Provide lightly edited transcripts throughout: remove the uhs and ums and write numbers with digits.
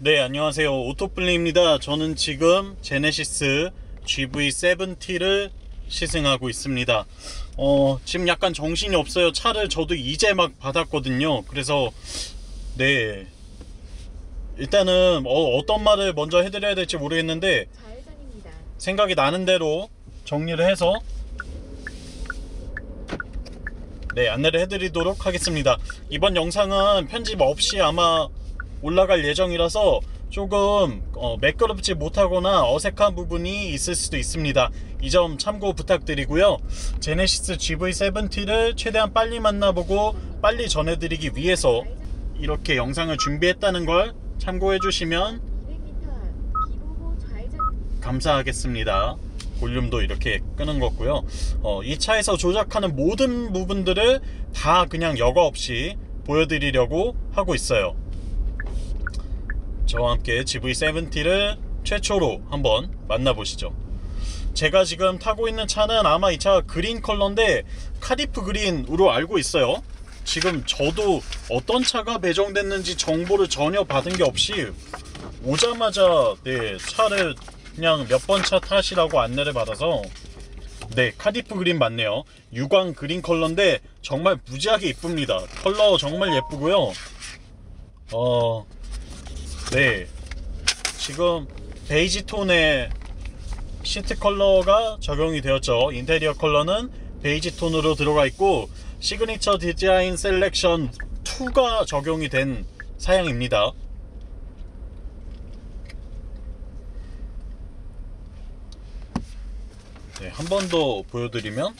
네, 안녕하세요. 오토플레이입니다. 저는 지금 제네시스 GV70를 시승하고 있습니다. 지금 약간 정신이 없어요. 차를 저도 이제 막 받았거든요. 그래서 네, 일단은 어떤 말을 먼저 해드려야 될지 모르겠는데 생각이 나는 대로 정리를 해서 네, 안내를 해드리도록 하겠습니다. 이번 영상은 편집 없이 아마 올라갈 예정이라서 조금 매끄럽지 못하거나 어색한 부분이 있을 수도 있습니다. 이 점 참고 부탁드리고요. 제네시스 GV70를 최대한 빨리 만나보고 빨리 전해드리기 위해서 이렇게 영상을 준비했다는 걸 참고해 주시면 감사하겠습니다. 볼륨도 이렇게 끄는 거고요. 이 차에서 조작하는 모든 부분들을 다 그냥 여과 없이 보여드리려고 하고 있어요. 저와 함께 GV70를 최초로 한번 만나보시죠. 제가 지금 타고 있는 차는 아마 이 차 그린 컬러인데 카디프 그린으로 알고 있어요. 지금 저도 어떤 차가 배정됐는지 정보를 전혀 받은 게 없이 오자마자 네, 차를 그냥 몇 번 차 타시라고 안내를 받아서 네, 카디프 그린 맞네요. 유광 그린 컬러인데 정말 무지하게 이쁩니다. 컬러 정말 예쁘고요. 네, 지금 베이지 톤의 시트 컬러가 적용이 되었죠. 인테리어 컬러는 베이지 톤으로 들어가 있고 시그니처 디자인 셀렉션 2가 적용이 된 사양입니다. 네, 한 번 더 보여드리면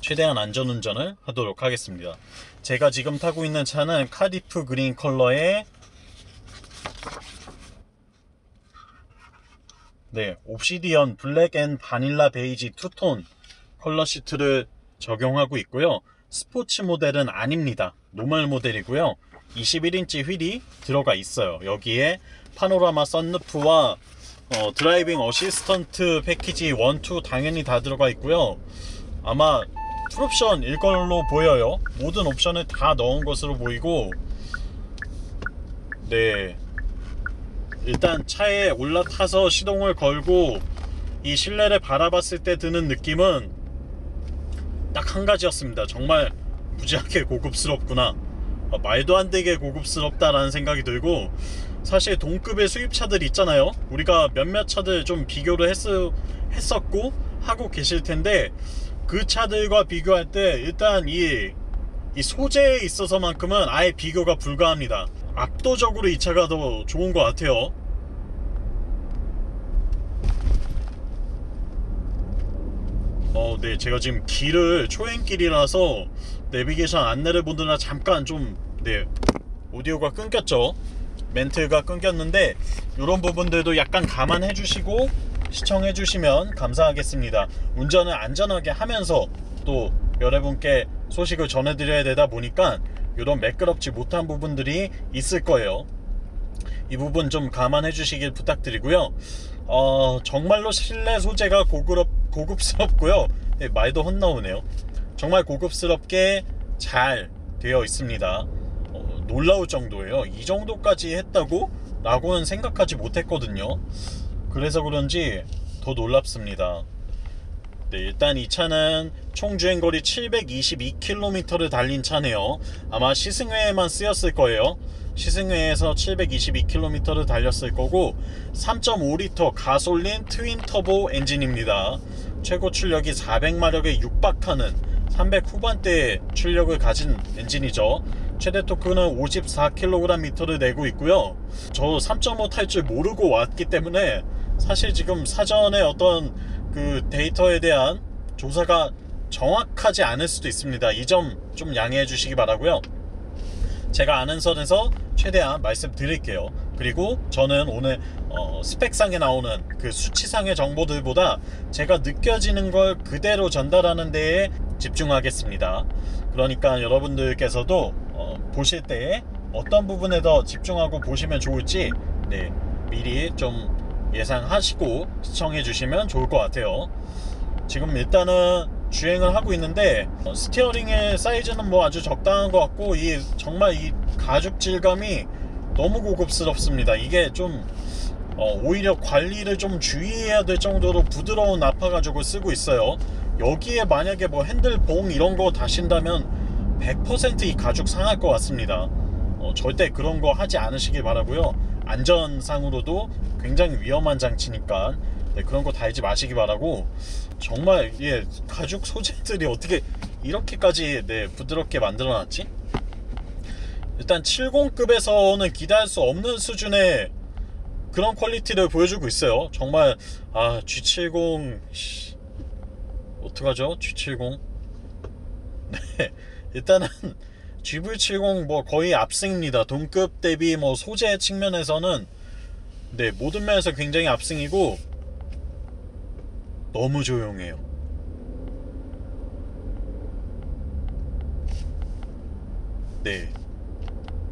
최대한 안전운전을 하도록 하겠습니다. 제가 지금 타고 있는 차는 카디프 그린 컬러의 네, 옵시디언 블랙 앤 바닐라 베이지 투톤 컬러 시트를 적용하고 있고요. 스포츠 모델은 아닙니다. 노멀 모델이고요. 21인치 휠이 들어가 있어요. 여기에 파노라마 썬루프와 드라이빙 어시스턴트 패키지 1, 2 당연히 다 들어가 있고요. 아마 풀옵션일 걸로 보여요. 모든 옵션을 다 넣은 것으로 보이고 네, 일단 차에 올라타서 시동을 걸고 이 실내를 바라봤을 때 드는 느낌은 딱 한 가지였습니다. 정말 무지하게 고급스럽구나, 말도 안 되게 고급스럽다라는 생각이 들고, 사실 동급의 수입차들 있잖아요. 우리가 몇몇 차들 좀 비교를 했었고 하고 계실 텐데 그 차들과 비교할 때 일단 이 소재에 있어서만큼은 아예 비교가 불가합니다. 압도적으로 이 차가 더 좋은 것 같아요. 네, 제가 지금 길을 초행길이라서 내비게이션 안내를 보느라 잠깐 좀 네, 오디오가 끊겼죠. 멘트가 끊겼는데 이런 부분들도 약간 감안해 주시고 시청해 주시면 감사하겠습니다. 운전을 안전하게 하면서 또 여러분께 소식을 전해드려야 되다 보니까 이런 매끄럽지 못한 부분들이 있을 거예요. 이 부분 좀 감안해 주시길 부탁드리고요. 정말로 실내 소재가 고급스럽고요. 네, 말도 헛나오네요. 정말 고급스럽게 잘 되어 있습니다. 놀라울 정도예요. 이 정도까지 했다고? 라고는 생각하지 못했거든요. 그래서 그런지 더 놀랍습니다. 네, 일단 이 차는 총 주행거리 722km를 달린 차네요. 아마 시승회에만 쓰였을 거예요. 시승회에서 722km를 달렸을 거고 3.5L 가솔린 트윈 터보 엔진입니다. 최고 출력이 400마력에 육박하는 300 후반대의 출력을 가진 엔진이죠. 최대 토크는 54kgm를 내고 있고요. 저 3.5 탈 줄 모르고 왔기 때문에 사실 지금 사전에 어떤 그 데이터에 대한 조사가 정확하지 않을 수도 있습니다. 이 점 좀 양해해 주시기 바라고요. 제가 아는 선에서 최대한 말씀드릴게요. 그리고 저는 오늘 스펙상에 나오는 그 수치상의 정보들보다 제가 느껴지는 걸 그대로 전달하는 데에 집중하겠습니다. 그러니까 여러분들께서도 보실 때 어떤 부분에 더 집중하고 보시면 좋을지 네, 미리 좀 예상하시고 시청해 주시면 좋을 것 같아요. 지금 일단은 주행을 하고 있는데 스티어링의 사이즈는 뭐 아주 적당한 것 같고 정말 이 가죽 질감이 너무 고급스럽습니다. 이게 좀 오히려 관리를 좀 주의해야 될 정도로 부드러운 나파 가지고 쓰고 있어요. 여기에 만약에 뭐 핸들봉 이런 거 다신다면 100% 이 가죽 상할 것 같습니다. 절대 그런 거 하지 않으시길 바라고요. 안전상으로도 굉장히 위험한 장치니까 네, 그런 거 달지 마시기 바라고. 정말 가죽 소재들이 어떻게 이렇게까지 부드럽게 만들어놨지? 일단 70급에서는 기대할 수 없는 수준의 그런 퀄리티를 보여주고 있어요. 정말 G70 어떡하죠? G70 네, 일단은 GV70 뭐 거의 압승입니다. 동급 대비 뭐 소재 측면에서는 모든 면에서 굉장히 압승이고 너무 조용해요.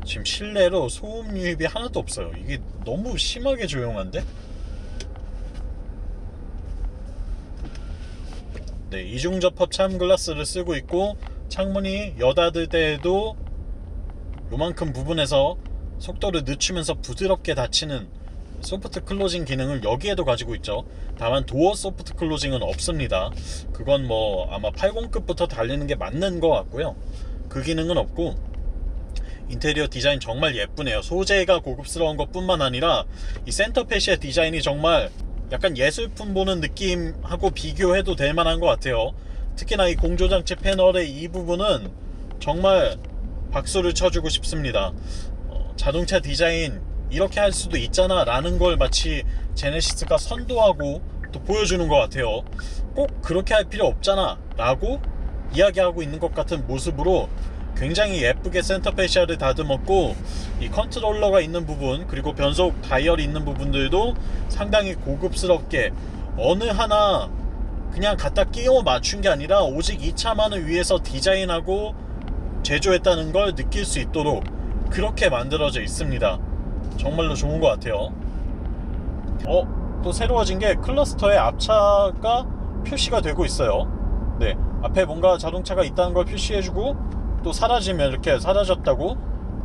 지금 실내로 소음 유입이 하나도 없어요. 이게 너무 심하게 조용한데? 이중 접합 차음 글라스를 쓰고 있고, 창문이 여닫을 때에도 요만큼 부분에서 속도를 늦추면서 부드럽게 닫히는 소프트 클로징 기능을 여기에도 가지고 있죠. 다만 도어 소프트 클로징은 없습니다. 그건 뭐 아마 80급부터 달리는 게 맞는 것 같고요. 그 기능은 없고, 인테리어 디자인 정말 예쁘네요. 소재가 고급스러운 것 뿐만 아니라 이 센터 패시의 디자인이 정말 약간 예술품 보는 느낌하고 비교해도 될 만한 것 같아요. 특히나 이 공조장치 패널의 이 부분은 정말 박수를 쳐주고 싶습니다. 자동차 디자인 이렇게 할 수도 있잖아 라는 걸 마치 제네시스가 선도하고 또 보여주는 것 같아요. 꼭 그렇게 할 필요 없잖아 라고 이야기하고 있는 것 같은 모습으로 굉장히 예쁘게 센터 패시아를 다듬었고, 이 컨트롤러가 있는 부분 그리고 변속 다이얼이 있는 부분들도 상당히 고급스럽게 어느 하나 그냥 갖다 끼워 맞춘 게 아니라 오직 이 차만을 위해서 디자인하고 제조했다는 걸 느낄 수 있도록 그렇게 만들어져 있습니다. 정말로 좋은 것 같아요. 또 새로워진 게 클러스터에 앞차가 표시가 되고 있어요. 앞에 뭔가 자동차가 있다는 걸 표시해주고, 또 사라지면 이렇게 사라졌다고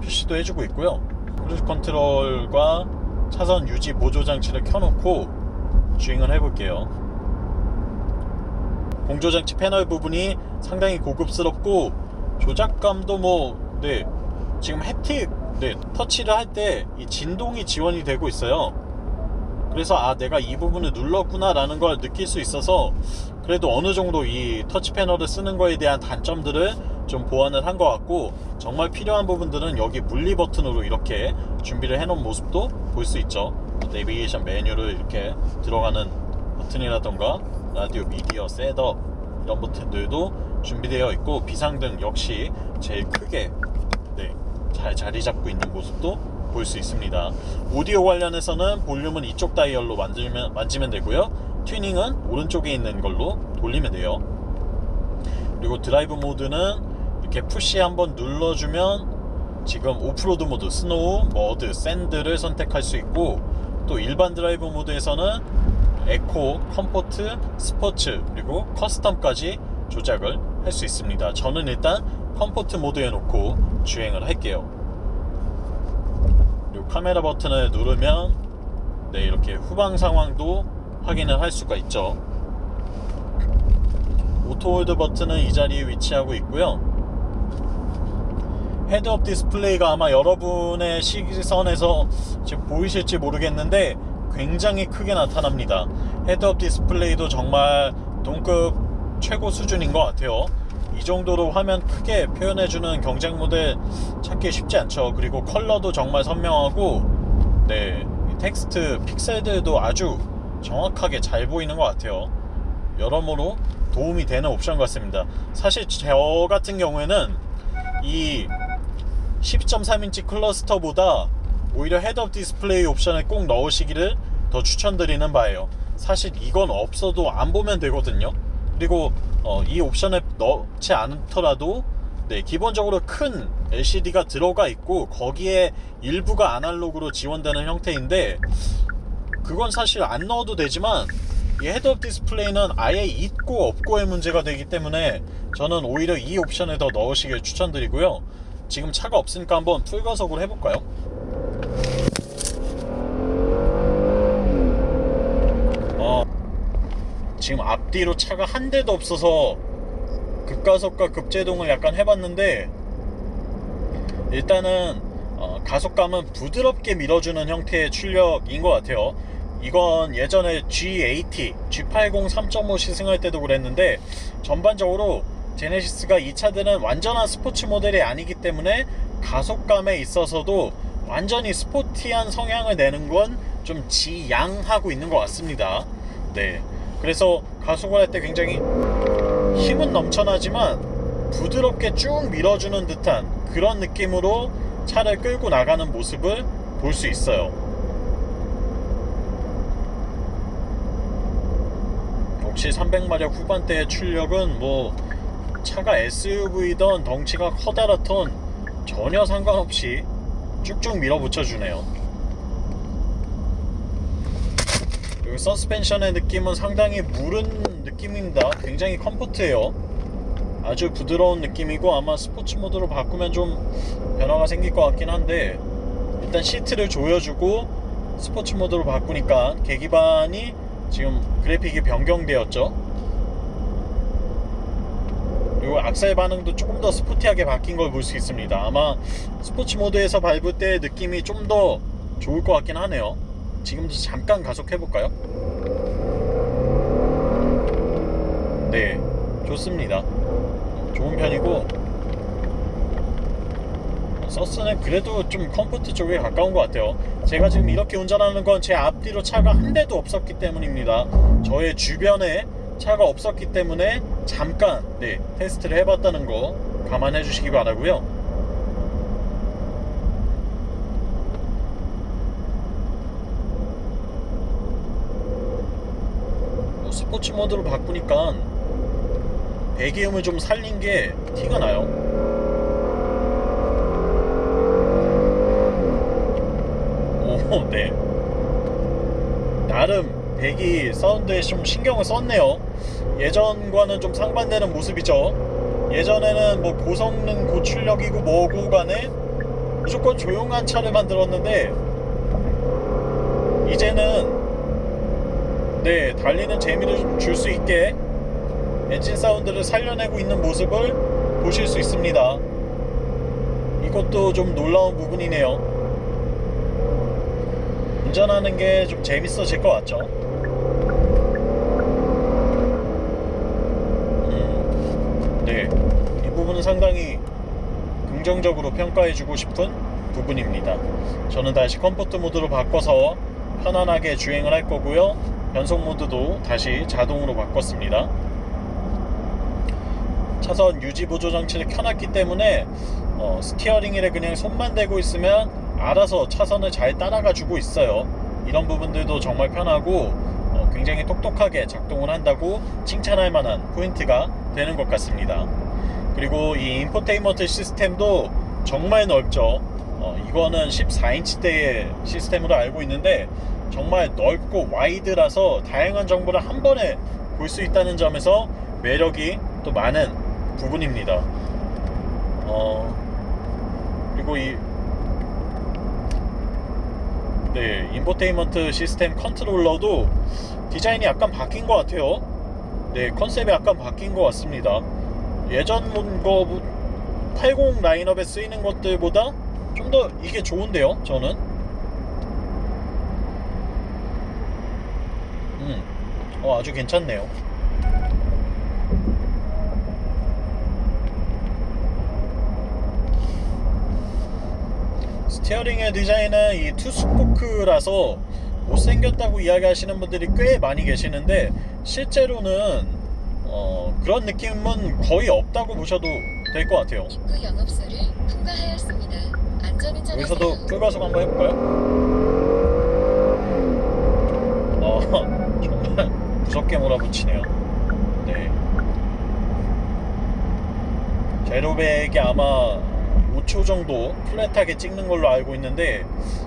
표시도 해주고 있고요. 크루즈 컨트롤과 차선 유지 보조 장치를 켜놓고 주행을 해볼게요. 공조장치 패널 부분이 상당히 고급스럽고, 조작감도 지금 햅틱 터치를 할 때 이 진동이 지원이 되고 있어요. 그래서 내가 이 부분을 눌렀구나 라는 걸 느낄 수 있어서 그래도 어느 정도 이 터치 패널을 쓰는 거에 대한 단점들을 좀 보완을 한 것 같고, 정말 필요한 부분들은 여기 분리 버튼으로 이렇게 준비를 해 놓은 모습도 볼 수 있죠. 내비게이션 메뉴를 이렇게 들어가는 버튼이라던가 라디오, 미디어, 셋업 이런 버튼들도 준비되어 있고, 비상등 역시 제일 크게 잘 자리 잡고 있는 모습도 볼 수 있습니다. 오디오 관련해서는 볼륨은 이쪽 다이얼로 만지면 되고요. 튜닝은 오른쪽에 있는 걸로 돌리면 돼요. 그리고 드라이브 모드는 이렇게 푸시 한번 눌러주면 지금 오프로드 모드, 스노우, 머드, 샌드를 선택할 수 있고, 또 일반 드라이브 모드에서는 에코, 컴포트, 스포츠 그리고 커스텀까지 조작을 할 수 있습니다. 저는 일단 컴포트 모드에 놓고 주행을 할게요. 그리고 카메라 버튼을 누르면 이렇게 후방 상황도 확인을 할 수가 있죠. 오토홀드 버튼은 이 자리에 위치하고 있고요. 헤드업 디스플레이가 아마 여러분의 시선에서 지금 보이실지 모르겠는데 굉장히 크게 나타납니다. 헤드업 디스플레이도 정말 동급 최고 수준인 것 같아요. 이 정도로 화면 크게 표현해주는 경쟁 모델 찾기 쉽지 않죠. 그리고 컬러도 정말 선명하고 텍스트 픽셀들도 아주 정확하게 잘 보이는 것 같아요. 여러모로 도움이 되는 옵션 같습니다. 사실 저 같은 경우에는 이 12.3인치 클러스터보다 오히려 헤드업 디스플레이 옵션을 꼭 넣으시기를 더 추천드리는 바예요. 사실 이건 없어도 안 보면 되거든요. 그리고 이 옵션을 넣지 않더라도 기본적으로 큰 LCD가 들어가 있고 거기에 일부가 아날로그로 지원되는 형태인데, 그건 사실 안 넣어도 되지만 이 헤드업 디스플레이는 아예 있고 없고의 문제가 되기 때문에 저는 오히려 이 옵션을 더 넣으시길 추천드리고요. 지금 차가 없으니까 한번 풀 가속으로 해볼까요? 지금 앞뒤로 차가 한 대도 없어서 급가속과 급제동을 약간 해봤는데 일단은 가속감은 부드럽게 밀어주는 형태의 출력인 것 같아요. 이건 예전에 G80, G80 3.5 시승할 때도 그랬는데 전반적으로 제네시스가 이 차들은 완전한 스포츠 모델이 아니기 때문에 가속감에 있어서도 완전히 스포티한 성향을 내는 건 좀 지양하고 있는 것 같습니다. 네, 그래서 가속을 할 때 굉장히 힘은 넘쳐나지만 부드럽게 쭉 밀어주는 듯한 그런 느낌으로 차를 끌고 나가는 모습을 볼 수 있어요. 역시 300마력 후반대의 출력은 뭐 차가 SUV든 덩치가 커다랗던 전혀 상관없이 쭉쭉 밀어붙여 주네요. 그리고 서스펜션의 느낌은 상당히 무른 느낌입니다. 굉장히 컴포트해요. 아주 부드러운 느낌이고 아마 스포츠 모드로 바꾸면 좀 변화가 생길 것 같긴 한데 일단 시트를 조여주고 스포츠 모드로 바꾸니까 계기판이 지금 그래픽이 변경되었죠. 그리고 악셀 반응도 조금 더 스포티하게 바뀐 걸 볼 수 있습니다. 아마 스포츠 모드에서 밟을 때 느낌이 좀 더 좋을 것 같긴 하네요. 지금도 잠깐 가속해볼까요? 네, 좋습니다. 좋은 편이고 서스는 그래도 좀 컴포트 쪽에 가까운 것 같아요. 제가 지금 이렇게 운전하는 건 제 앞뒤로 차가 한 대도 없었기 때문입니다. 저의 주변에 차가 없었기 때문에 잠깐 테스트를 해봤다는 거 감안해 주시기 바라고요. 스포츠 모드로 바꾸니까 배기음을 좀 살린 게 티가 나요. 오, 네. 나름 배기 사운드에 좀 신경을 썼네요. 예전과는 좀 상반되는 모습이죠. 예전에는 뭐 고성능 고출력이고 뭐고 간에 무조건 조용한 차를 만들었는데 이제는 달리는 재미를 좀 줄 수 있게 엔진 사운드를 살려내고 있는 모습을 보실 수 있습니다. 이것도 좀 놀라운 부분이네요. 운전하는 게 좀 재밌어질 것 같죠? 이 부분은 상당히 긍정적으로 평가해주고 싶은 부분입니다. 저는 다시 컴포트 모드로 바꿔서 편안하게 주행을 할 거고요. 변속 모드도 다시 자동으로 바꿨습니다. 차선 유지 보조 장치를 켜놨기 때문에 스티어링 휠에 그냥 손만 대고 있으면 알아서 차선을 잘 따라가 주고 있어요. 이런 부분들도 정말 편하고 굉장히 똑똑하게 작동을 한다고 칭찬할 만한 포인트가 되는 것 같습니다. 그리고 이 인포테인먼트 시스템도 정말 넓죠. 이거는 14인치대의 시스템으로 알고 있는데 정말 넓고 와이드라서 다양한 정보를 한 번에 볼 수 있다는 점에서 매력이 또 많은 부분입니다. 그리고 인포테인먼트 시스템 컨트롤러도 디자인이 약간 바뀐 것 같아요. 컨셉이 약간 바뀐 것 같습니다. 예전 거 80 라인업에 쓰이는 것들보다 좀 더 이게 좋은데요, 저는. 아주 괜찮네요. 스티어링의 디자인은 이 투스포크라서 못생겼다고 이야기하시는 분들이 꽤 많이 계시는데 실제로는 그런 느낌은 거의 없다고 보셔도 될 것 같아요. 입구 영업소를 통과하였습니다. 안전운전하세요. 여기서도 풀가속 한번 해볼까요? 정말 무섭게 몰아붙이네요. 제로백이 아마 5초 정도 플랫하게 찍는 걸로 알고 있는데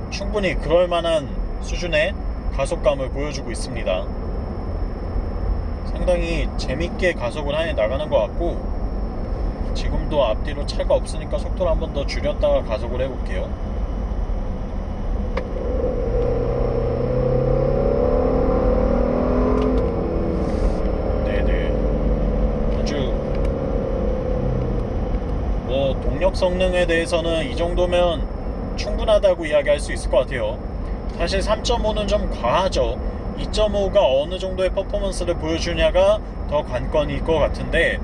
충분히 그럴 만한 수준의 가속감을 보여주고 있습니다. 상당히 재밌게 가속을 해 나가는 것 같고 지금도 앞뒤로 차가 없으니까 속도를 한 번 더 줄였다가 가속을 해볼게요. 성능에 대해서는 이 정도면 충분하다고 이야기할 수 있을 것 같아요. 사실 3.5는 좀 과하죠. 2.5가 어느 정도의 퍼포먼스를 보여주냐가 더 관건일 것 같은데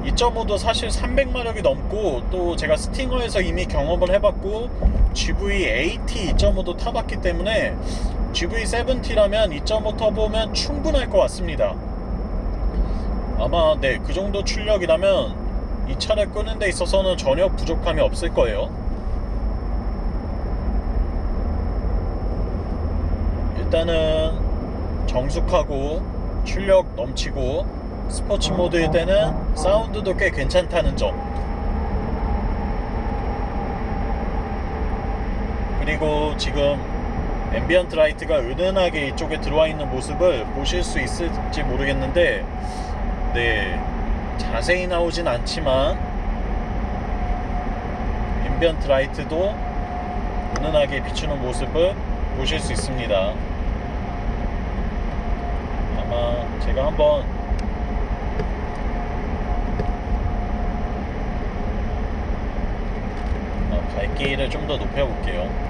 2.5도 사실 300마력이 넘고 또 제가 스팅어에서 이미 경험을 해봤고 GV80 2.5도 타봤기 때문에 GV70라면 2.5 터보면 충분할 것 같습니다. 아마 그 정도 출력이라면 이 차를 끄는 데 있어서는 전혀 부족함이 없을 거예요. 일단은 정숙하고 출력 넘치고 스포츠 모드일 때는 사운드도 꽤 괜찮다는 점, 그리고 지금 앰비언트 라이트가 은은하게 이쪽에 들어와 있는 모습을 보실 수 있을지 모르겠는데 자세히 나오진 않지만 앰비언트 라이트도 은은하게 비추는 모습을 보실 수 있습니다. 아마 제가 한번 밝기를 좀 더 높여볼게요.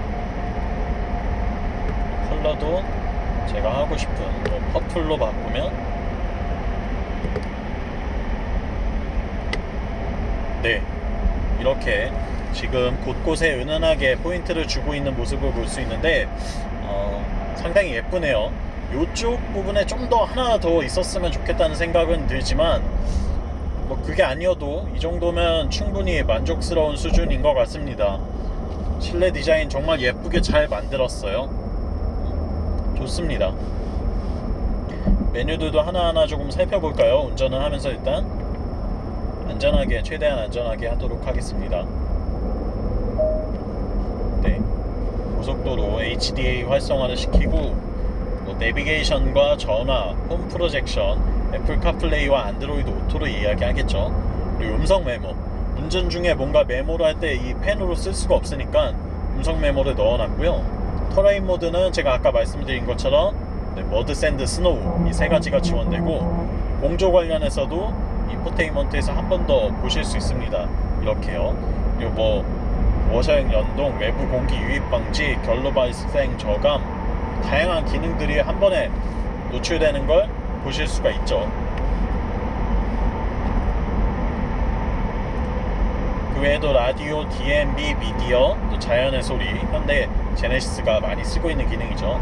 컬러도 제가 하고 싶은 퍼플로 바꾸면 이렇게 지금 곳곳에 은은하게 포인트를 주고 있는 모습을 볼 수 있는데 상당히 예쁘네요. 이쪽 부분에 좀 더 하나 더 있었으면 좋겠다는 생각은 들지만 그게 아니어도 이 정도면 충분히 만족스러운 수준인 것 같습니다. 실내 디자인 정말 예쁘게 잘 만들었어요. 좋습니다. 메뉴들도 하나하나 조금 살펴볼까요? 운전을 하면서 일단 안전하게, 최대한 안전하게 하도록 하겠습니다. 고속도로 HDA 활성화를 시키고 내비게이션과 전화, 홈 프로젝션, 애플 카플레이와 안드로이드 오토로 이야기하겠죠. 그리고 음성 메모, 운전 중에 뭔가 메모를 할 때 이 펜으로 쓸 수가 없으니까 음성 메모를 넣어놨고요. 터레인 모드는 제가 아까 말씀드린 것처럼 머드, 샌드, 스노우 이 세 가지가 지원되고 공조 관련해서도 인포테인먼트에서 한 번 더 보실 수 있습니다. 이렇게요. 그리고 워셔형 연동, 외부 공기 유입 방지, 결로 발생 저감, 다양한 기능들이 한 번에 노출되는 걸 보실 수가 있죠. 그 외에도 라디오, DMB, 미디어, 또 자연의 소리, 현대 제네시스가 많이 쓰고 있는 기능이죠.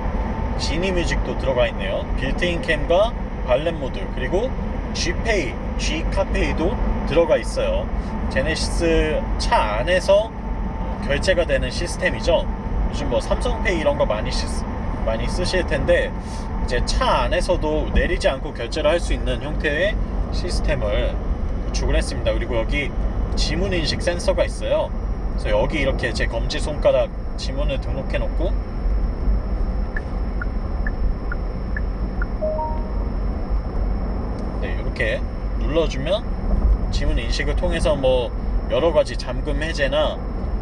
지니 뮤직도 들어가 있네요. 빌트인 캠과 발렛 모드, 그리고 G페이, G카페이도 들어가 있어요. 제네시스 차 안에서 결제가 되는 시스템이죠. 요즘 삼성페이 이런 거 많이 쓰실 텐데 이제 차 안에서도 내리지 않고 결제를 할 수 있는 형태의 시스템을 구축을 했습니다. 그리고 여기 지문 인식 센서가 있어요. 그래서 여기 이렇게 제 검지 손가락 지문을 등록해 놓고 이렇게 눌러주면 지문 인식을 통해서 여러 가지 잠금 해제나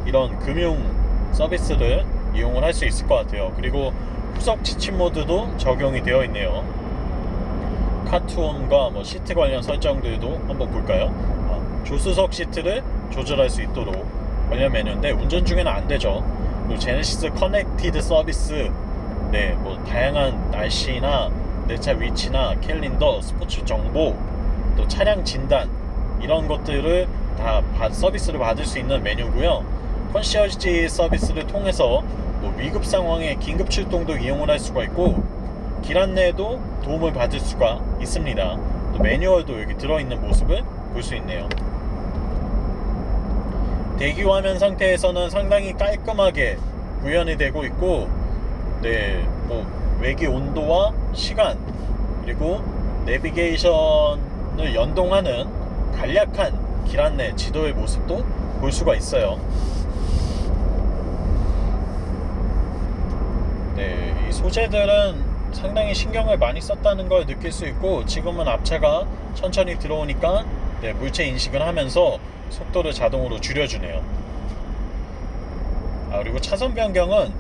이런 금융 서비스를 이용을 할 수 있을 것 같아요. 그리고 후석 지침 모드도 적용이 되어 있네요. 카투온과 시트 관련 설정들도 한번 볼까요? 조수석 시트를 조절할 수 있도록 관련 메뉴인데 운전 중에는 안 되죠. 그리고 제네시스 커넥티드 서비스, 다양한 날씨나 내 차 위치나 캘린더, 스포츠 정보, 또 차량 진단 이런 것들을 다 서비스를 받을 수 있는 메뉴고요. 컨시어지 서비스를 통해서 위급 상황에 긴급 출동도 이용을 할 수가 있고 길 안내에도 도움을 받을 수가 있습니다. 또 매뉴얼도 여기 들어있는 모습을 볼 수 있네요. 대기 화면 상태에서는 상당히 깔끔하게 구현이 되고 있고 외기 온도와 시간, 그리고 내비게이션을 연동하는 간략한 길 안내 지도의 모습도 볼 수가 있어요. 이 소재들은 상당히 신경을 많이 썼다는 걸 느낄 수 있고 지금은 앞차가 천천히 들어오니까 물체 인식을 하면서 속도를 자동으로 줄여주네요. 그리고 차선 변경은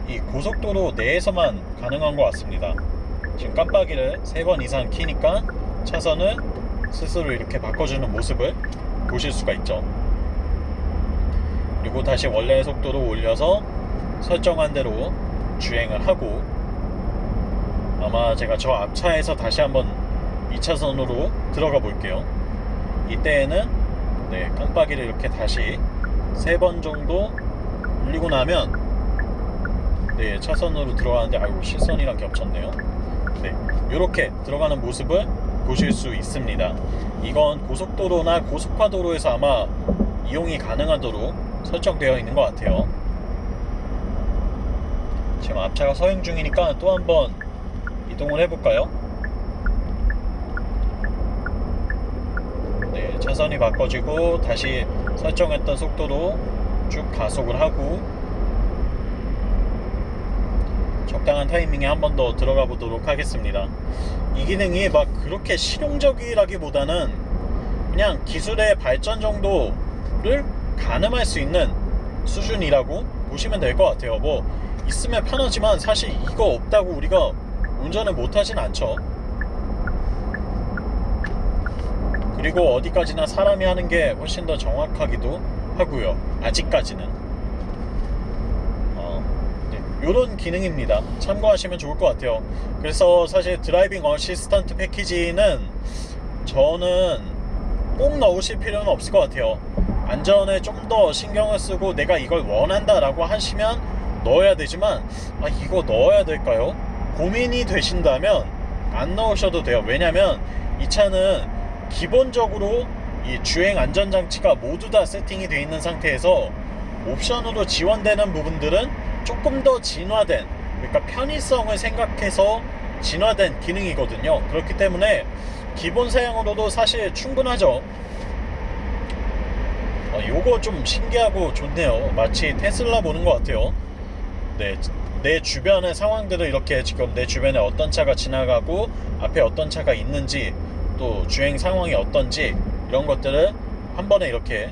이 고속도로 내에서만 가능한 것 같습니다. 지금 깜빡이를 3번 이상 키니까 차선을 스스로 이렇게 바꿔주는 모습을 보실 수가 있죠. 그리고 다시 원래의 속도로 올려서 설정한 대로 주행을 하고, 아마 제가 저 앞차에서 다시 한번 2차선으로 들어가 볼게요. 이때에는 깜빡이를 이렇게 다시 3번 정도 울리고 나면 차선으로 들어가는데, 아이고 시선이랑 겹쳤네요. 이렇게 들어가는 모습을 보실 수 있습니다. 이건 고속도로나 고속화도로에서 아마 이용이 가능하도록 설정되어 있는 것 같아요. 지금 앞차가 서행 중이니까 또 한번 이동을 해볼까요? 차선이 바꿔지고 다시 설정했던 속도로 쭉 가속을 하고, 적당한 타이밍에 한 번 더 들어가 보도록 하겠습니다. 이 기능이 막 그렇게 실용적이라기보다는 그냥 기술의 발전 정도를 가늠할 수 있는 수준이라고 보시면 될 것 같아요. 뭐 있으면 편하지만 사실 이거 없다고 우리가 운전을 못하진 않죠. 그리고 어디까지나 사람이 하는 게 훨씬 더 정확하기도 하고요. 아직까지는 요런 기능입니다. 참고하시면 좋을 것 같아요. 그래서 사실 드라이빙 어시스턴트 패키지는 저는 꼭 넣으실 필요는 없을 것 같아요. 안전에 좀 더 신경을 쓰고 내가 이걸 원한다 라고 하시면 넣어야 되지만, 이거 넣어야 될까요? 고민이 되신다면 안 넣으셔도 돼요. 왜냐면 이 차는 기본적으로 이 주행 안전장치가 모두 다 세팅이 되어 있는 상태에서 옵션으로 지원되는 부분들은 조금 더 진화된, 그러니까 편의성을 생각해서 진화된 기능이거든요. 그렇기 때문에 기본 사양으로도 사실 충분하죠. 요거 좀 신기하고 좋네요. 마치 테슬라 보는 것 같아요. 내 주변의 상황들을 이렇게, 지금 내 주변에 어떤 차가 지나가고 앞에 어떤 차가 있는지, 또 주행 상황이 어떤지, 이런 것들을 한 번에 이렇게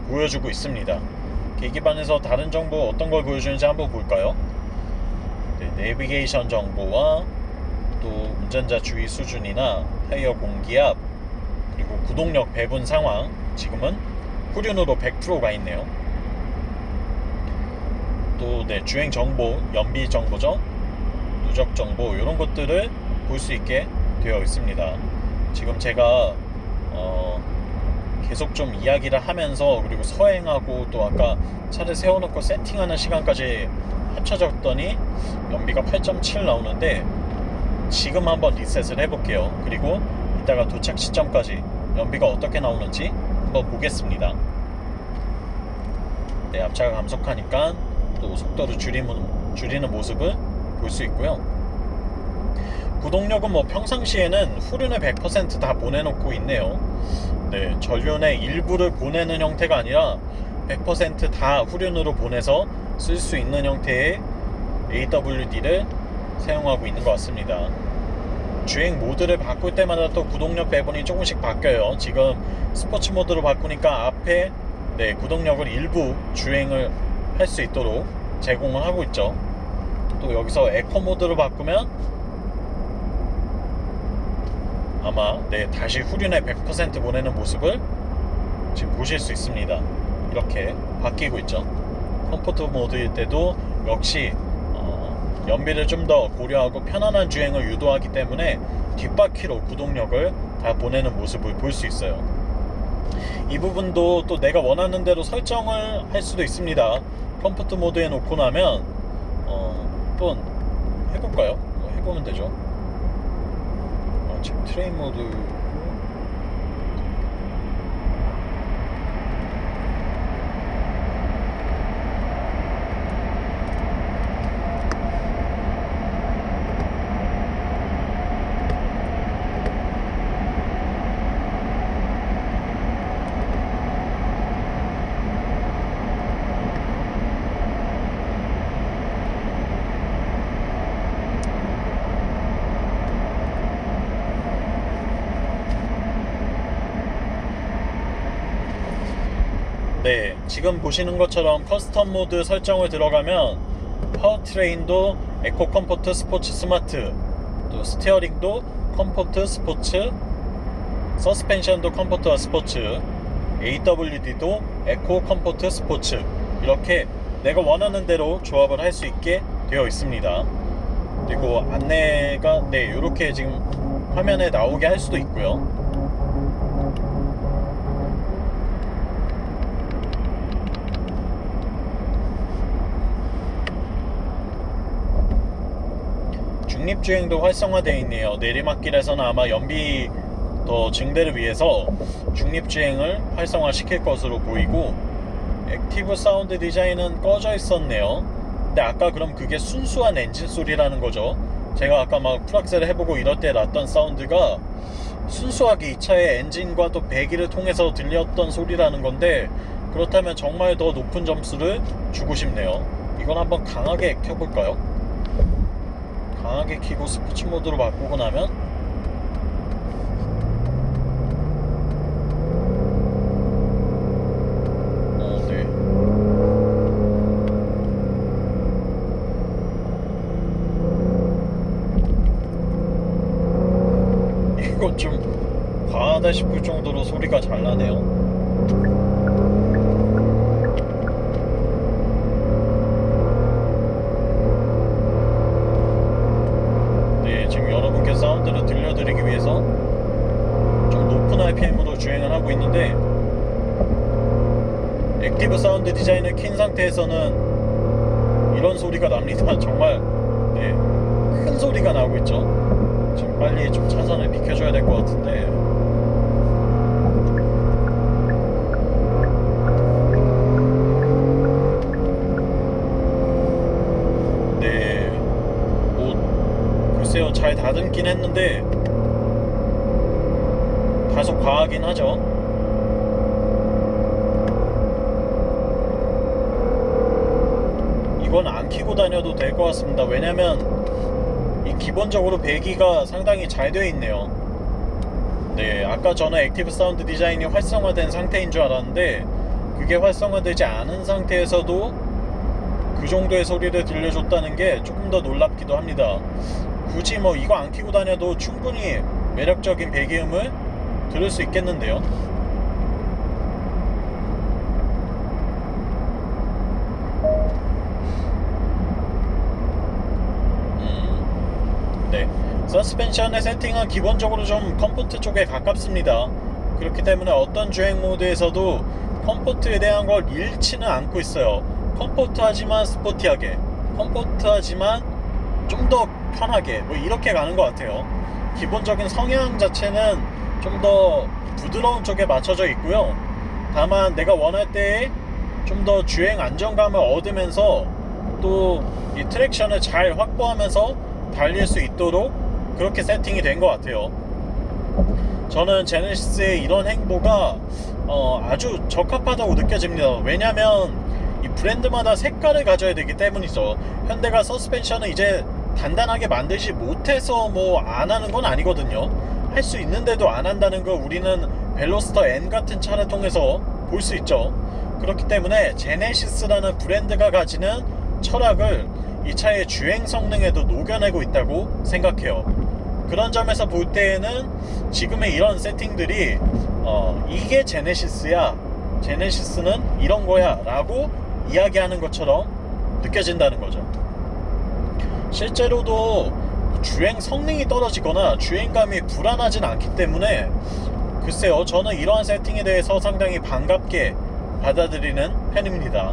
보여주고 있습니다. 계기판에서 다른 정보 어떤 걸 보여주는지 한번 볼까요? 내비게이션 정보와 또 운전자 주의 수준이나 타이어 공기압, 그리고 구동력 배분 상황, 지금은 후륜으로 100%가 있네요. 또 주행 정보, 연비 정보죠, 누적 정보, 이런 것들을 볼 수 있게 되어 있습니다. 지금 제가 계속 좀 이야기를 하면서, 그리고 서행하고 또 아까 차를 세워놓고 세팅하는 시간까지 합쳐졌더니 연비가 8.7 나오는데, 지금 한번 리셋을 해볼게요. 그리고 이따가 도착 시점까지 연비가 어떻게 나오는지 한번 보겠습니다. 앞차가 감속하니까 또 속도를 줄이는 모습을 볼 수 있고요. 구동력은 뭐 평상시에는 후륜의 100% 다 보내놓고 있네요. 전륜의 일부를 보내는 형태가 아니라 100% 다 후륜으로 보내서 쓸 수 있는 형태의 AWD를 사용하고 있는 것 같습니다. 주행 모드를 바꿀 때마다 또 구동력 배분이 조금씩 바뀌어요. 지금 스포츠 모드로 바꾸니까 앞에 구동력을 일부 주행을 할 수 있도록 제공을 하고 있죠. 또 여기서 에코 모드로 바꾸면 아마 다시 후륜의 100% 보내는 모습을 지금 보실 수 있습니다. 이렇게 바뀌고 있죠. 컴포트 모드일 때도 역시 연비를 좀 더 고려하고 편안한 주행을 유도하기 때문에 뒷바퀴로 구동력을 다 보내는 모습을 볼 수 있어요. 이 부분도 또 내가 원하는 대로 설정을 할 수도 있습니다. 컴포트 모드에 놓고 나면 한번 해볼까요? 해보면 되죠. 지금 트레인 모드 지금 보시는 것처럼 커스텀 모드 설정을 들어가면 파워트레인도 에코 컴포트 스포츠 스마트, 또 스티어링도 컴포트 스포츠, 서스펜션도 컴포트와 스포츠, AWD도 에코 컴포트 스포츠, 이렇게 내가 원하는 대로 조합을 할 수 있게 되어 있습니다. 그리고 안내가 이렇게 지금 화면에 나오게 할 수도 있고요. 중립주행도 활성화되어 있네요. 내리막길에서는 아마 연비 더 증대를 위해서 중립주행을 활성화시킬 것으로 보이고, 액티브 사운드 디자인은 꺼져 있었네요. 근데 아까 그럼 그게 순수한 엔진 소리라는 거죠. 제가 아까 막 풀악셀을 해보고 이럴 때 났던 사운드가 순수하게 이 차의 엔진과 또 배기를 통해서 들렸던 소리라는 건데, 그렇다면 정말 더 높은 점수를 주고 싶네요. 이건 한번 강하게 켜볼까요? 강하게 켜고 스포츠 모드로 바꾸고 나면 이거 좀 과하다 싶을 정도로 소리가 잘 나네요. 지금 여러분께 사운드를 들려드리기 위해서 좀 높은 RPM으로 주행을 하고 있는데, 액티브 사운드 디자인을 킨 상태에서는 이런 소리가 납니다. 정말 큰 소리가 나고 있죠. 지금 빨리 좀 차선을 비켜줘야 될 것 같은데, 글쎄요, 잘 다듬긴 했는데 다소 과하긴 하죠. 이건 안 켜고 다녀도 될 것 같습니다. 왜냐면 이 기본적으로 배기가 상당히 잘 되어 있네요. 아까 저는 액티브 사운드 디자인이 활성화된 상태인 줄 알았는데, 그게 활성화되지 않은 상태에서도 그 정도의 소리를 들려줬다는 게 조금 더 놀랍기도 합니다. 굳이 뭐 이거 안 켜고 다녀도 충분히 매력적인 배기음을 들을 수 있겠는데요. 서스펜션의 세팅은 기본적으로 좀 컴포트 쪽에 가깝습니다. 그렇기 때문에 어떤 주행 모드에서도 컴포트에 대한 걸 잃지는 않고 있어요. 컴포트하지만 스포티하게, 컴포트하지만 좀 더 편하게, 뭐 이렇게 가는 것 같아요. 기본적인 성향 자체는 좀 더 부드러운 쪽에 맞춰져 있고요. 다만 내가 원할 때에 좀 더 주행 안정감을 얻으면서 또 이 트랙션을 잘 확보하면서 달릴 수 있도록 그렇게 세팅이 된 것 같아요. 저는 제네시스의 이런 행보가 아주 적합하다고 느껴집니다. 왜냐면 이 브랜드마다 색깔을 가져야 되기 때문이죠. 현대가 서스펜션을 이제 단단하게 만들지 못해서 뭐 안 하는 건 아니거든요. 할 수 있는데도 안 한다는 거 우리는 벨로스터 N 같은 차를 통해서 볼 수 있죠. 그렇기 때문에 제네시스라는 브랜드가 가지는 철학을 이 차의 주행 성능에도 녹여내고 있다고 생각해요. 그런 점에서 볼 때에는 지금의 이런 세팅들이 이게 제네시스야, 제네시스는 이런 거야 라고 이야기하는 것처럼 느껴진다는 거죠. 실제로도 주행 성능이 떨어지거나 주행감이 불안하진 않기 때문에 글쎄요, 저는 이러한 세팅에 대해서 상당히 반갑게 받아들이는 편입니다.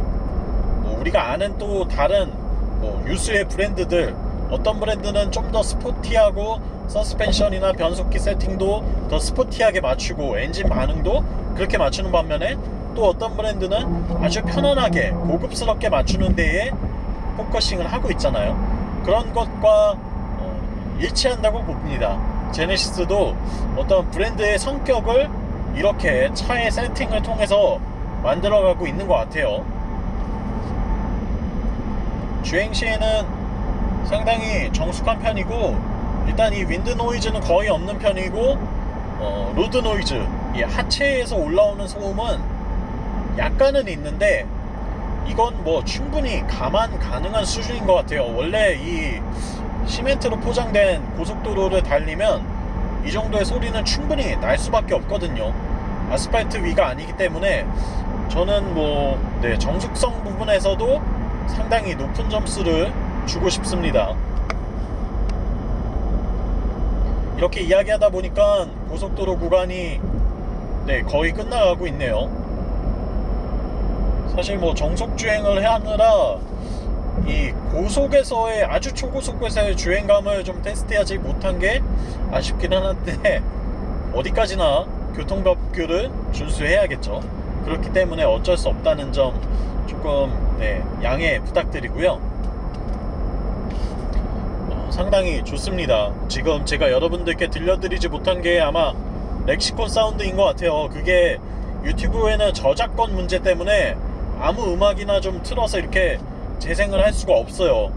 우리가 아는 또 다른 유수의 브랜드들, 어떤 브랜드는 좀 더 스포티하고 서스펜션이나 변속기 세팅도 더 스포티하게 맞추고 엔진 반응도 그렇게 맞추는 반면에, 또 어떤 브랜드는 아주 편안하게 고급스럽게 맞추는 데에 포커싱을 하고 있잖아요. 그런 것과 일치한다고 봅니다. 제네시스도 어떤 브랜드의 성격을 이렇게 차의 세팅을 통해서 만들어가고 있는 것 같아요. 주행 시에는 상당히 정숙한 편이고, 일단 이 윈드 노이즈는 거의 없는 편이고, 로드 노이즈, 이 하체에서 올라오는 소음은 약간은 있는데 이건 뭐 충분히 감안 가능한 수준인 것 같아요. 원래 이 시멘트로 포장된 고속도로를 달리면 이 정도의 소리는 충분히 날 수밖에 없거든요. 아스팔트 위가 아니기 때문에 저는 뭐 정숙성 부분에서도 상당히 높은 점수를 주고 싶습니다. 이렇게 이야기하다 보니까 고속도로 구간이 거의 끝나가고 있네요. 사실 뭐 정속 주행을 하느라 이 고속에서의 아주 초고속에서의 주행감을 좀 테스트하지 못한 게 아쉽기는 한데 어디까지나 교통법규를 준수해야겠죠. 그렇기 때문에 어쩔 수 없다는 점 조금 양해 부탁드리고요. 상당히 좋습니다. 지금 제가 여러분들께 들려드리지 못한 게 아마 렉시콘 사운드인 것 같아요. 그게 유튜브에는 저작권 문제 때문에 아무 음악이나 좀 틀어서 이렇게 재생을 할 수가 없어요.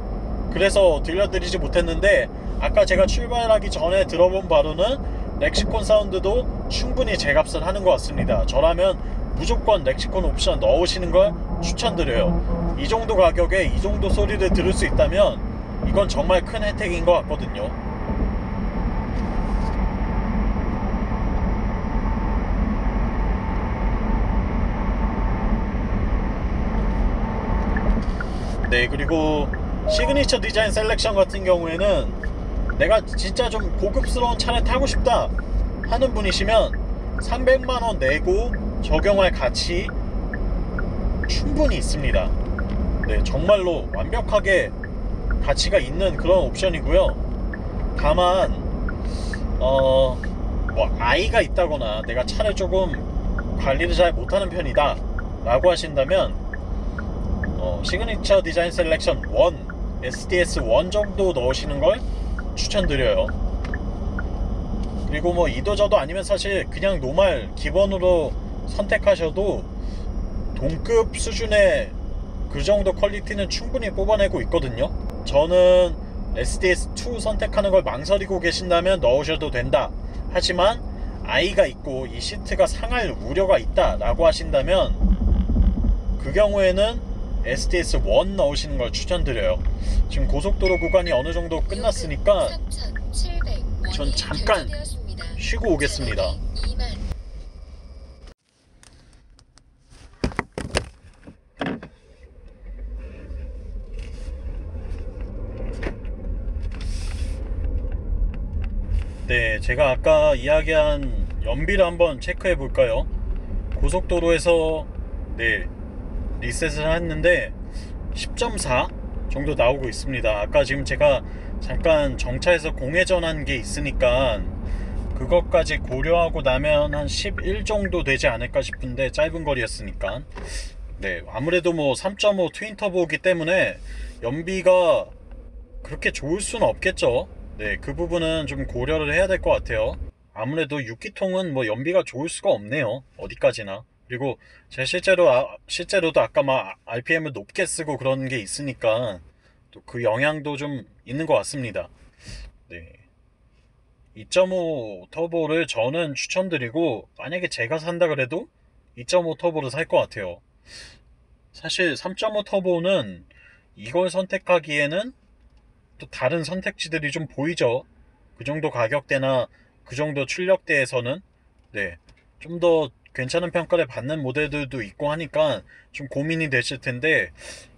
그래서 들려드리지 못했는데 아까 제가 출발하기 전에 들어본 바로는 렉시콘 사운드도 충분히 제값을 하는 것 같습니다. 저라면 무조건 렉시콘 옵션 넣으시는 걸 추천드려요. 이 정도 가격에 이 정도 소리를 들을 수 있다면 이건 정말 큰 혜택인 것 같거든요. 그리고 시그니처 디자인 셀렉션 같은 경우에는 내가 진짜 좀 고급스러운 차를 타고 싶다 하는 분이시면 300만원 내고 적용할 가치 충분히 있습니다. 정말로 완벽하게 가치가 있는 그런 옵션이고요. 다만 뭐 아이가 있다거나 내가 차를 조금 관리를 잘 못하는 편이다 라고 하신다면 시그니처 디자인 셀렉션 1 SDS 1 정도 넣으시는 걸 추천드려요. 그리고 뭐 이도저도 아니면 사실 그냥 노말 기본으로 선택하셔도 동급 수준의 그 정도 퀄리티는 충분히 뽑아내고 있거든요. 저는 SDS2 선택하는 걸 망설이고 계신다면 넣으셔도 된다. 하지만 아이가 있고 이 시트가 상할 우려가 있다 라고 하신다면 그 경우에는 SDS1 넣으시는 걸 추천드려요. 지금 고속도로 구간이 어느 정도 끝났으니까 전 잠깐 쉬고 오겠습니다. 제가 아까 이야기한 연비를 한번 체크해 볼까요? 고속도로에서 리셋을 했는데 10.4 정도 나오고 있습니다. 아까 지금 제가 잠깐 정차해서 공회전한 게 있으니까 그것까지 고려하고 나면 한 11 정도 되지 않을까 싶은데 짧은 거리였으니까 아무래도 뭐 3.5 트윈터보이기 때문에 연비가 그렇게 좋을 수는 없겠죠. 그 부분은 좀 고려를 해야 될 것 같아요. 아무래도 6기통은 뭐 연비가 좋을 수가 없네요. 어디까지나. 그리고 제가 실제로도 아까 막 RPM을 높게 쓰고 그런 게 있으니까 또 그 영향도 좀 있는 것 같습니다. 2.5 터보를 저는 추천드리고 만약에 제가 산다 그래도 2.5 터보를 살 것 같아요. 사실 3.5 터보는 이걸 선택하기에는 또 다른 선택지들이 좀 보이죠. 그 정도 가격대나 그 정도 출력대에서는 좀 더 괜찮은 평가를 받는 모델들도 있고 하니까 좀 고민이 되실 텐데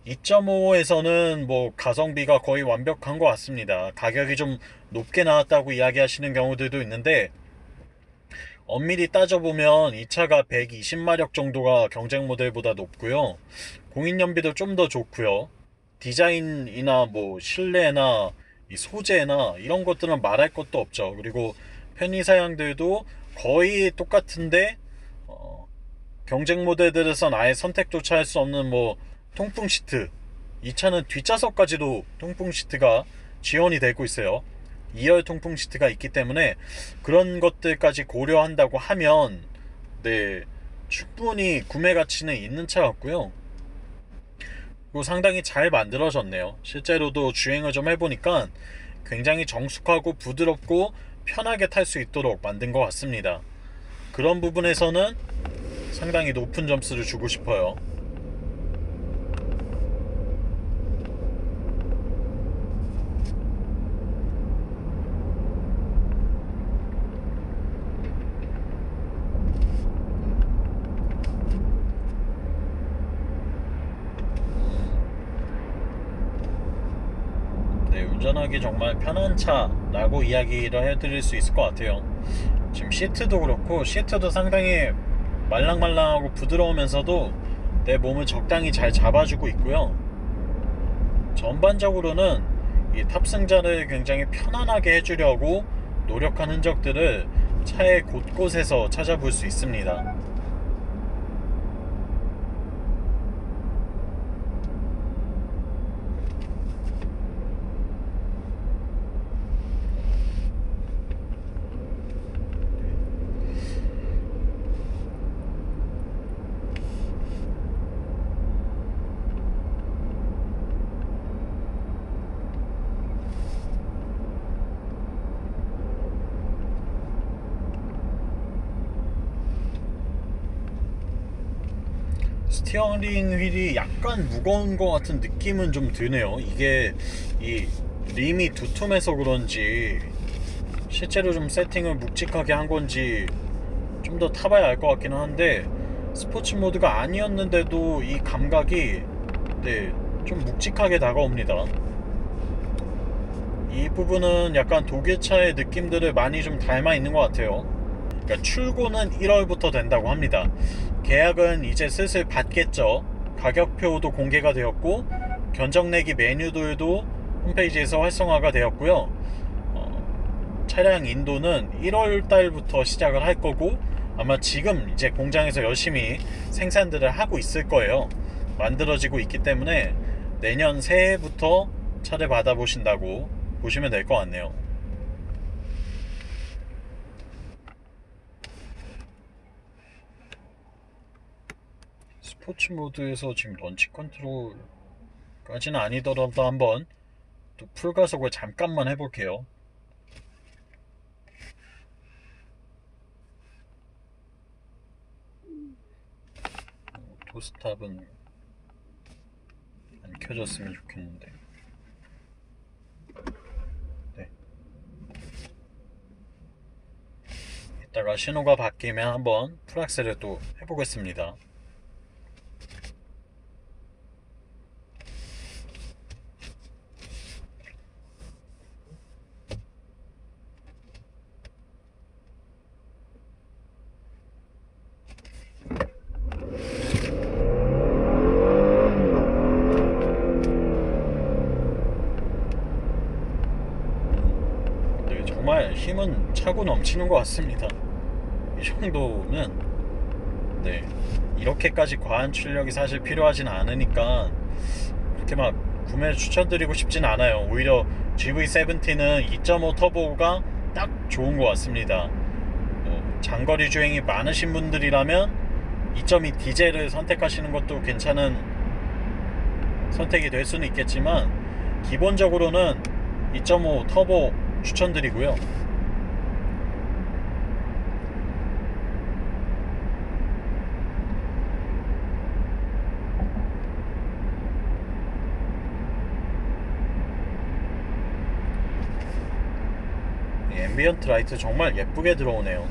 2.5에서는 뭐 가성비가 거의 완벽한 것 같습니다. 가격이 좀 높게 나왔다고 이야기하시는 경우들도 있는데 엄밀히 따져보면 이 차가 120마력 정도가 경쟁 모델보다 높고요. 공인연비도 좀 더 좋고요. 디자인이나 뭐 실내나 이 소재나 이런 것들은 말할 것도 없죠. 그리고 편의사양들도 거의 똑같은데 경쟁 모델들에선 아예 선택조차 할 수 없는 뭐 통풍 시트, 이 차는 뒷좌석까지도 통풍 시트가 지원이 되고 있어요. 2열 통풍 시트가 있기 때문에 그런 것들까지 고려한다고 하면 충분히 구매 가치는 있는 차 같고요. 그리고 상당히 잘 만들어졌네요. 실제로도 주행을 좀 해보니까 굉장히 정숙하고 부드럽고 편하게 탈 수 있도록 만든 것 같습니다. 그런 부분에서는 상당히 높은 점수를 주고 싶어요. 운전하기 정말 편한 차라고 이야기를 해드릴 수 있을 것 같아요. 지금 시트도 그렇고, 시트도 상당히 말랑말랑하고 부드러우면서도 내 몸을 적당히 잘 잡아주고 있고요. 전반적으로는 이 탑승자를 굉장히 편안하게 해주려고 노력한 흔적들을 차의 곳곳에서 찾아볼 수 있습니다. 스티어링 휠이 약간 무거운 것 같은 느낌은 좀 드네요. 이게 이 림이 두툼해서 그런지 실제로 좀 세팅을 묵직하게 한 건지 좀 더 타봐야 알 것 같기는 한데, 스포츠 모드가 아니었는데도 이 감각이 좀 묵직하게 다가옵니다. 이 부분은 약간 독일차의 느낌들을 많이 좀 닮아 있는 것 같아요. 그러니까 출고는 1월부터 된다고 합니다. 계약은 이제 슬슬 받겠죠. 가격표도 공개가 되었고, 견적내기 메뉴들도 홈페이지에서 활성화가 되었고요. 차량 인도는 1월달부터 시작을 할 거고, 아마 지금 이제 공장에서 열심히 생산들을 하고 있을 거예요. 만들어지고 있기 때문에 내년 새해부터 차를 받아보신다고 보시면 될 것 같네요. 스포츠 모드에서 지금 런치 컨트롤까지는 아니더라도 한번 또 풀가속을 잠깐만 해볼게요. 도스탑은 안 켜졌으면 좋겠는데. 네. 이따가 신호가 바뀌면 한번 풀악셀을 또 해보겠습니다. 정말 힘은 차고 넘치는 것 같습니다. 이 정도면 이렇게까지 과한 출력이 사실 필요하진 않으니까 그렇게 막 구매를 추천드리고 싶진 않아요. 오히려 GV70는 2.5 터보가 딱 좋은 것 같습니다. 장거리 주행이 많으신 분들이라면 2.2 디젤을 선택하시는 것도 괜찮은 선택이 될 수는 있겠지만, 기본적으로는 2.5 터보 추천드리고요. 앰비언트 라이트 정말 예쁘게 들어오네요.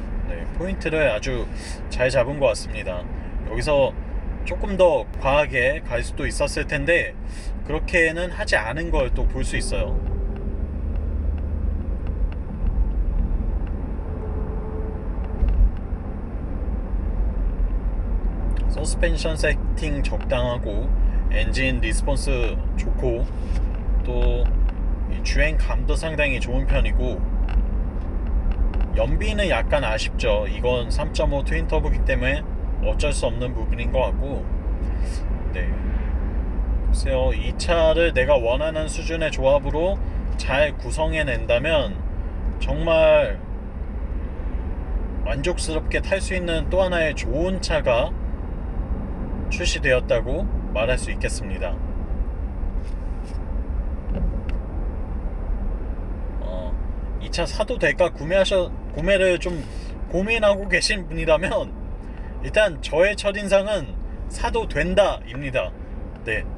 포인트를 아주 잘 잡은 것 같습니다. 여기서 조금 더 과하게 갈 수도 있었을 텐데 그렇게는 하지 않은 걸 또 볼 수 있어요. 서스펜션 세팅 적당하고, 엔진 리스폰스 좋고, 또 주행감도 상당히 좋은 편이고, 연비는 약간 아쉽죠. 이건 3.5 트윈터보기 때문에 어쩔 수 없는 부분인 것 같고, 글쎄요, 이 차를 내가 원하는 수준의 조합으로 잘 구성해낸다면 정말 만족스럽게 탈 수 있는 또 하나의 좋은 차가 출시되었다고 말할 수 있겠습니다. 이 차 사도 될까 구매를 좀 고민하고 계신 분이라면 일단 저의 첫인상은 사도 된다 입니다.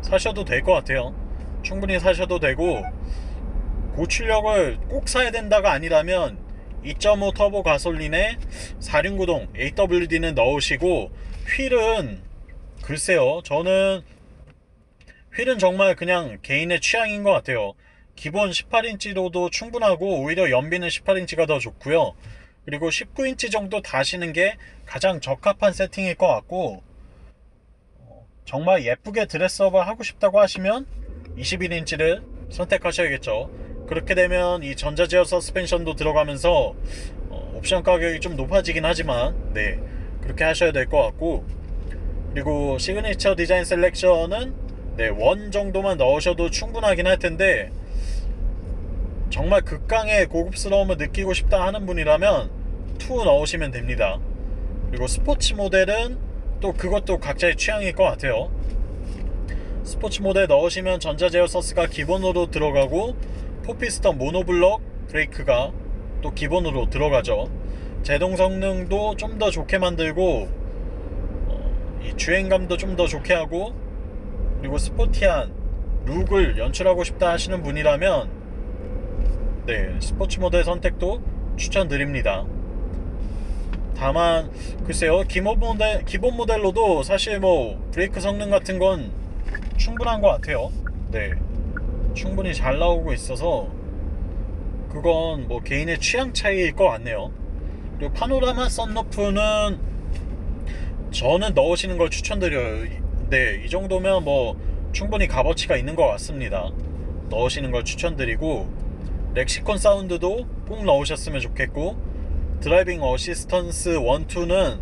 사셔도 될 것 같아요. 충분히 사셔도 되고, 고출력을 꼭 사야 된다가 아니라면 2.5 터보 가솔린에 4륜구동 AWD는 넣으시고, 휠은 글쎄요, 저는 휠은 정말 그냥 개인의 취향인 것 같아요. 기본 18인치로도 충분하고 오히려 연비는 18인치가 더 좋고요. 그리고 19인치 정도 다시는 게 가장 적합한 세팅일 것 같고, 정말 예쁘게 드레스업을 하고 싶다고 하시면 21인치를 선택하셔야겠죠. 그렇게 되면 이 전자제어 서스펜션도 들어가면서 옵션 가격이 좀 높아지긴 하지만 네, 그렇게 하셔야 될 것 같고, 그리고 시그니처 디자인 셀렉션은 네, 원 정도만 넣으셔도 충분하긴 할 텐데, 정말 극강의 고급스러움을 느끼고 싶다 하는 분이라면 2 넣으시면 됩니다. 그리고 스포츠 모델은 또 그것도 각자의 취향일 것 같아요. 스포츠 모델 넣으시면 전자제어 서스가 기본으로 들어가고 포피스턴 모노블럭 브레이크가 또 기본으로 들어가죠. 제동 성능도 좀 더 좋게 만들고 이 주행감도 좀 더 좋게 하고, 그리고 스포티한 룩을 연출하고 싶다 하시는 분이라면 네, 스포츠 모델 선택도 추천드립니다. 다만 글쎄요, 기본 모델로도 사실 뭐 브레이크 성능 같은 건 충분한 것 같아요. 네, 충분히 잘 나오고 있어서 그건 뭐 개인의 취향 차이일 것 같네요. 그리고 파노라마 썬루프는 저는 넣으시는 걸 추천드려요. 네, 이 정도면 뭐 충분히 값어치가 있는 것 같습니다. 넣으시는 걸 추천드리고, 렉시콘 사운드도 꼭 넣으셨으면 좋겠고, 드라이빙 어시스턴스 1, 2는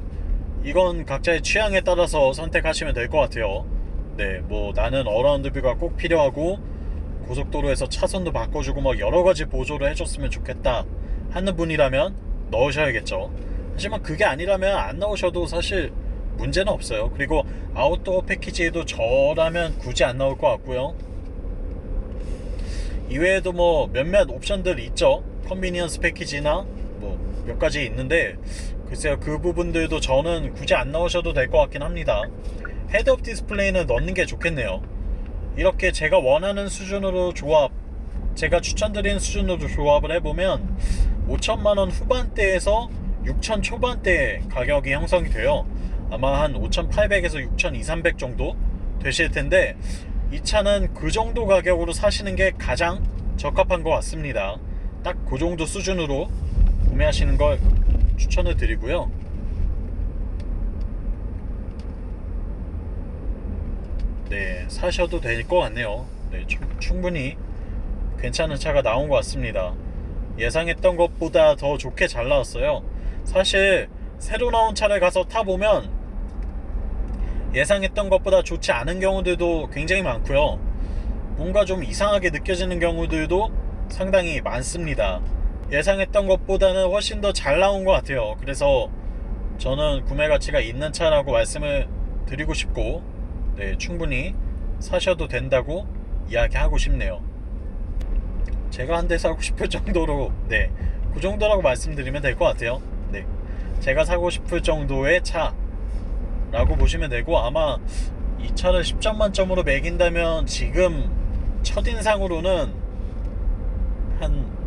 이건 각자의 취향에 따라서 선택하시면 될 것 같아요. 네, 뭐 나는 어라운드 뷰가 꼭 필요하고 고속도로에서 차선도 바꿔주고 뭐 여러가지 보조를 해줬으면 좋겠다 하는 분이라면 넣으셔야겠죠. 하지만 그게 아니라면 안 넣으셔도 사실 문제는 없어요. 그리고 아웃도어 패키지에도 저라면 굳이 안 나올 것 같고요. 이외에도 뭐 몇몇 옵션들 있죠. 컨비니언스 패키지나 뭐 몇 가지 있는데, 글쎄요, 그 부분들도 저는 굳이 안 넣으셔도 될 것 같긴 합니다. 헤드업 디스플레이는 넣는 게 좋겠네요. 이렇게 제가 원하는 수준으로 제가 추천드리는 수준으로 조합을 해보면 5천만원 후반대에서 6천 초반대 가격이 형성이 돼요. 아마 한 5,800에서 6,200, 300 정도 되실 텐데, 이 차는 그 정도 가격으로 사시는 게 가장 적합한 것 같습니다. 딱 그 정도 수준으로 구매하시는 걸 추천을 드리고요. 네, 사셔도 될 것 같네요. 네, 충분히 괜찮은 차가 나온 것 같습니다. 예상했던 것보다 더 좋게 잘 나왔어요. 사실 새로 나온 차를 가서 타보면 예상했던 것보다 좋지 않은 경우들도 굉장히 많고요. 뭔가 좀 이상하게 느껴지는 경우들도 상당히 많습니다. 예상했던 것보다는 훨씬 더 잘 나온 것 같아요. 그래서 저는 구매 가치가 있는 차라고 말씀을 드리고 싶고, 네, 충분히 사셔도 된다고 이야기하고 싶네요. 제가 한 대 사고 싶을 정도로, 네, 그 정도라고 말씀드리면 될 것 같아요. 네, 제가 사고 싶을 정도의 차라고 보시면 되고, 아마 이 차를 10점 만점으로 매긴다면 지금 첫인상으로는 한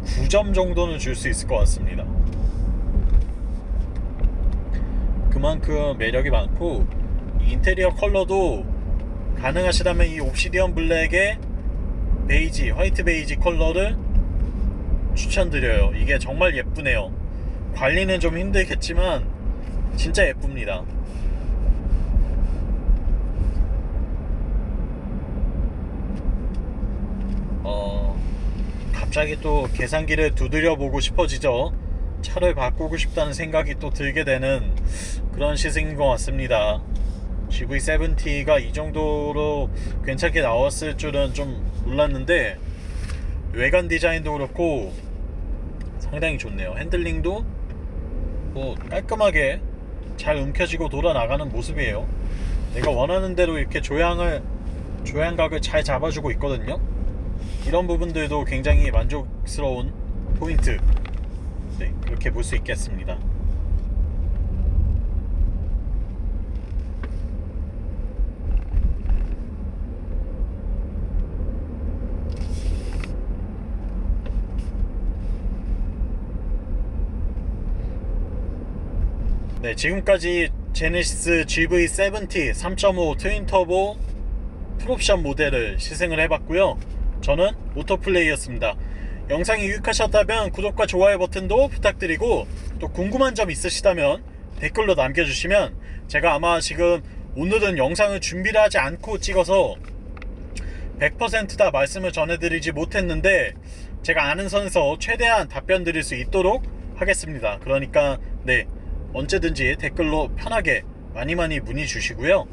9점 정도는 줄 수 있을 것 같습니다. 그만큼 매력이 많고, 이 인테리어 컬러도 가능하시다면 이 옵시디언 블랙의 베이지, 화이트 베이지 컬러를 추천드려요. 이게 정말 예쁘네요. 관리는 좀 힘들겠지만 진짜 예쁩니다. 갑자기 또 계산기를 두드려 보고 싶어지죠. 차를 바꾸고 싶다는 생각이 또 들게 되는 그런 시승인 것 같습니다. GV70가 이 정도로 괜찮게 나왔을 줄은 좀 몰랐는데, 외관 디자인도 그렇고 상당히 좋네요. 핸들링도 뭐 깔끔하게 잘 움켜쥐고 돌아 나가는 모습이에요. 내가 원하는 대로 이렇게 조향각을 잘 잡아주고 있거든요. 이런 부분들도 굉장히 만족스러운 포인트, 네, 그렇게 볼 수 있겠습니다. 네, 지금까지 제네시스 GV70 3.5 트윈터보 풀옵션 모델을 시승을 해봤고요. 저는 오토플레이였습니다. 영상이 유익하셨다면 구독과 좋아요 버튼도 부탁드리고, 또 궁금한 점 있으시다면 댓글로 남겨주시면 제가 아마 지금 오늘은 영상을 준비를 하지 않고 찍어서 100% 다 말씀을 전해드리지 못했는데, 제가 아는 선에서 최대한 답변 드릴 수 있도록 하겠습니다. 그러니까 네, 언제든지 댓글로 편하게 많이 문의 주시고요.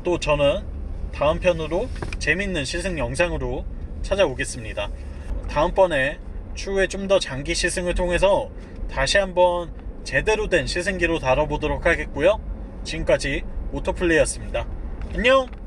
또 저는 다음 편으로 재밌는 시승 영상으로 찾아오겠습니다. 다음번에 추후에 좀 더 장기 시승을 통해서 다시 한번 제대로 된 시승기로 다뤄보도록 하겠고요. 지금까지 오토플레이였습니다. 안녕!